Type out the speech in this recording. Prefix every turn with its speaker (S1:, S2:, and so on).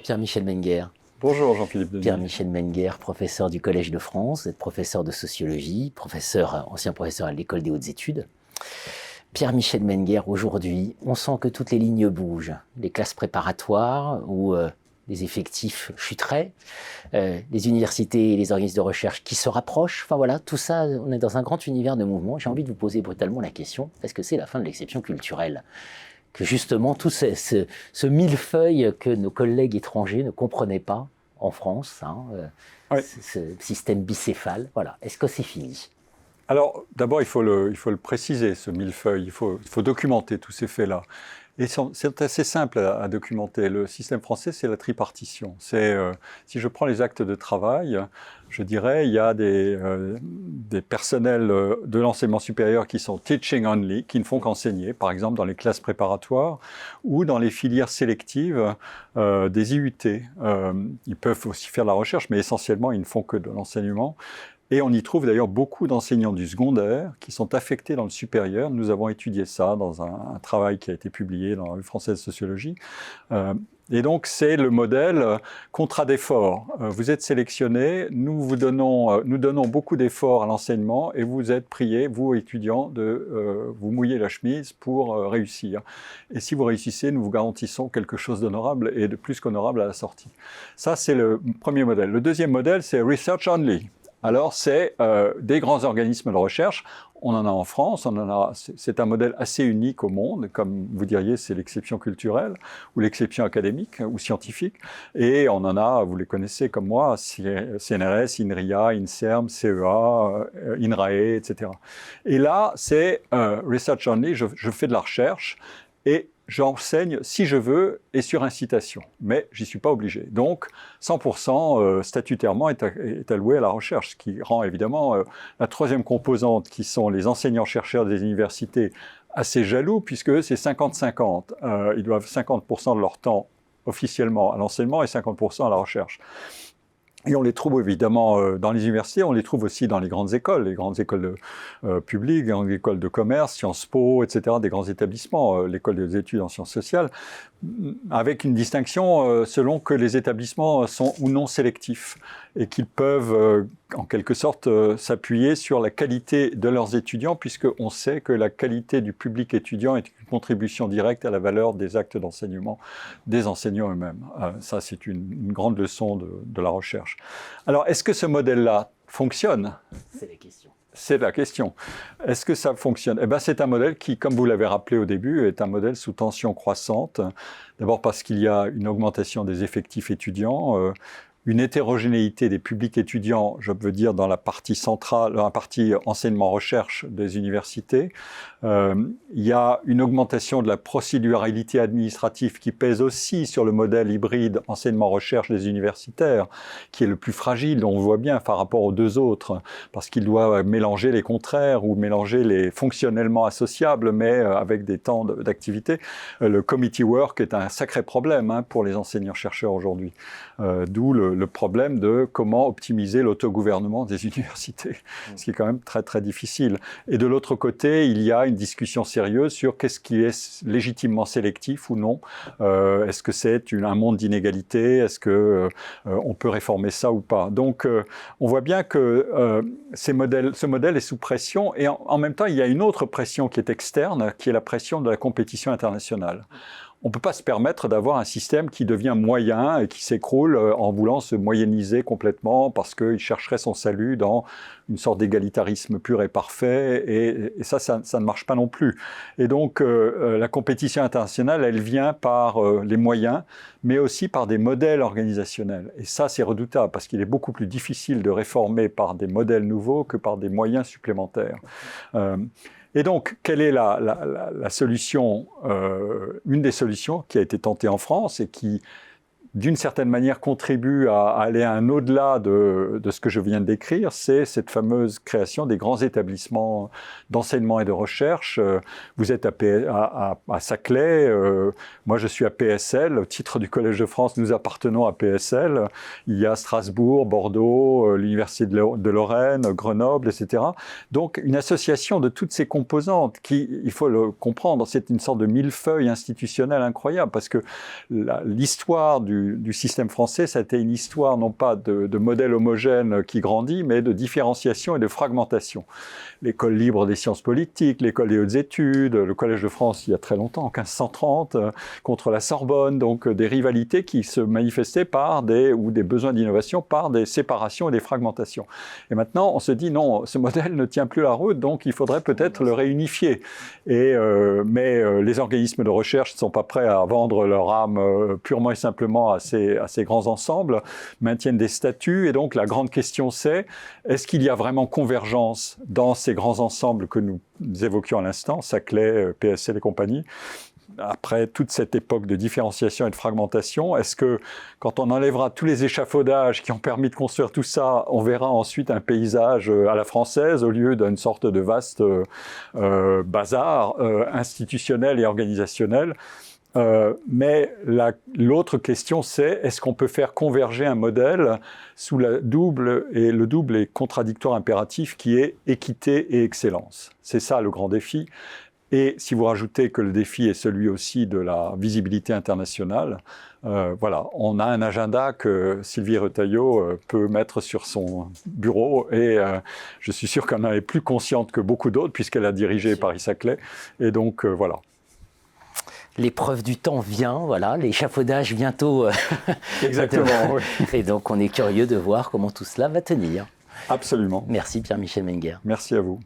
S1: Pierre-Michel Menger.
S2: Bonjour Jean-Philippe Denis.
S1: Pierre-Michel Menger, professeur du Collège de France, vous êtes professeur de sociologie, ancien professeur à l'École des hautes études. Pierre-Michel Menger, aujourd'hui, on sent que toutes les lignes bougent. Les classes préparatoires où les effectifs chuteraient, les universités et les organismes de recherche qui se rapprochent. Enfin voilà, tout ça, on est dans un grand univers de mouvement. J'ai envie de vous poser brutalement la question, est-ce que c'est la fin de l'exception culturelle ? Que justement tout ce millefeuille que nos collègues étrangers ne comprenaient pas en France,
S2: oui.
S1: Ce système bicéphale, voilà. Est-ce que c'est fini ?
S2: Alors d'abord il faut le préciser, ce millefeuille, il faut documenter tous ces faits-là. Et c'est assez simple à documenter. Le système français, c'est la tripartition. Si je prends les actes de travail, je dirais il y a des personnels de l'enseignement supérieur qui sont teaching only, qui ne font qu'enseigner, par exemple dans les classes préparatoires ou dans les filières sélectives des IUT. Ils peuvent aussi faire de la recherche, mais essentiellement ils ne font que de l'enseignement. Et on y trouve d'ailleurs beaucoup d'enseignants du secondaire qui sont affectés dans le supérieur. Nous avons étudié ça dans un travail qui a été publié dans la Revue française de sociologie. Et donc c'est le modèle contrat d'effort. Vous êtes sélectionnés, nous donnons beaucoup d'efforts à l'enseignement et vous êtes priés, vous étudiants, de vous mouiller la chemise pour réussir. Et si vous réussissez, nous vous garantissons quelque chose d'honorable et de plus qu'honorable à la sortie. Ça c'est le premier modèle. Le deuxième modèle c'est research only. Alors, c'est des grands organismes de recherche. On en a en France, c'est un modèle assez unique au monde, comme vous diriez, c'est l'exception culturelle ou l'exception académique ou scientifique. Et on en a, vous les connaissez comme moi, CNRS, INRIA, INSERM, CEA, INRAE, etc. Et là, c'est research only, je fais de la recherche et j'enseigne si je veux et sur incitation, mais j'y suis pas obligé. Donc 100% statutairement est alloué à la recherche, ce qui rend évidemment la troisième composante, qui sont les enseignants-chercheurs des universités, assez jaloux, puisque c'est 50-50. Ils doivent 50% de leur temps officiellement à l'enseignement et 50% à la recherche. Et on les trouve évidemment dans les universités, on les trouve aussi dans les grandes écoles publiques, les grandes écoles de commerce, Sciences Po, etc., des grands établissements, l'école des études en sciences sociales, avec une distinction selon que les établissements sont ou non sélectifs et qu'ils peuvent en quelque sorte s'appuyer sur la qualité de leurs étudiants, puisqu'on sait que la qualité du public étudiant est une contribution directe à la valeur des actes d'enseignement des enseignants eux-mêmes. Ça, c'est une grande leçon de la recherche. Alors, est-ce que ce modèle-là fonctionne ?
S1: C'est la question.
S2: C'est la question. Est-ce que ça fonctionne ? Eh bien, c'est un modèle qui, comme vous l'avez rappelé au début, est un modèle sous tension croissante. D'abord parce qu'il y a une augmentation des effectifs étudiants, une hétérogénéité des publics étudiants, je veux dire dans la partie centrale, dans la partie enseignement-recherche des universités. Il y a une augmentation de la procéduralité administrative qui pèse aussi sur le modèle hybride enseignement-recherche des universitaires, qui est le plus fragile, dont on voit bien par rapport aux deux autres, parce qu'il doit mélanger les contraires ou mélanger les fonctionnellement associables, mais avec des temps d'activité. Le committee work est un sacré problème pour les enseignants-chercheurs aujourd'hui, d'où le problème de comment optimiser l'autogouvernement des universités, ce qui est quand même très très difficile. Et de l'autre côté, il y a une discussion sérieuse sur qu'est-ce qui est légitimement sélectif ou non. Est-ce que c'est un monde d'inégalité ? Est-ce que on peut réformer ça ou pas ? Donc, on voit bien que ce modèle est sous pression, et en même temps, il y a une autre pression qui est externe, qui est la pression de la compétition internationale. On ne peut pas se permettre d'avoir un système qui devient moyen et qui s'écroule en voulant se moyenniser complètement parce qu'il chercherait son salut dans une sorte d'égalitarisme pur et parfait, et ça ne marche pas non plus. Et donc la compétition internationale, elle vient par les moyens, mais aussi par des modèles organisationnels. Et ça, c'est redoutable parce qu'il est beaucoup plus difficile de réformer par des modèles nouveaux que par des moyens supplémentaires. Et donc, quelle est la solution, une des solutions qui a été tentée en France et qui, d'une certaine manière, contribue à aller un au-delà de ce que je viens de décrire, c'est cette fameuse création des grands établissements d'enseignement et de recherche. Vous êtes à Saclay, moi je suis à PSL, au titre du Collège de France, nous appartenons à PSL. Il y a Strasbourg, Bordeaux, l'Université de Lorraine, Grenoble, etc. Donc une association de toutes ces composantes qui, il faut le comprendre, c'est une sorte de millefeuille institutionnel incroyable, parce que l'histoire du du système français, ça a été une histoire non pas de modèle homogène qui grandit, mais de différenciation et de fragmentation. L'école libre des sciences politiques, l'école des hautes études, le Collège de France il y a très longtemps, en 1530, contre la Sorbonne, donc des rivalités qui se manifestaient ou des besoins d'innovation par des séparations et des fragmentations. Et maintenant, on se dit non, ce modèle ne tient plus la route, donc il faudrait peut-être le réunifier. Mais les organismes de recherche ne sont pas prêts à vendre leur âme purement et simplement à ces grands ensembles, maintiennent des statuts, et donc la grande question c'est, est-ce qu'il y a vraiment convergence dans ces grands ensembles que nous évoquions à l'instant, Saclay, PSL et compagnie, après toute cette époque de différenciation et de fragmentation, est-ce que quand on enlèvera tous les échafaudages qui ont permis de construire tout ça, on verra ensuite un paysage à la française au lieu d'une sorte de vaste bazar institutionnel et organisationnel? Mais l'autre question, c'est est-ce qu'on peut faire converger un modèle sous le double et contradictoire impératif qui est équité et excellence? C'est ça le grand défi. Et si vous rajoutez que le défi est celui aussi de la visibilité internationale, voilà, on a un agenda que Sylvie Retailleau peut mettre sur son bureau et je suis sûr qu'elle en est plus consciente que beaucoup d'autres puisqu'elle a dirigé Paris-Saclay. Et donc, voilà.
S1: L'épreuve du temps vient, voilà, l'échafaudage bientôt.
S2: Exactement, oui.
S1: Et donc, on est curieux de voir comment tout cela va tenir.
S2: Absolument.
S1: Merci Pierre-Michel Menger.
S2: Merci à vous.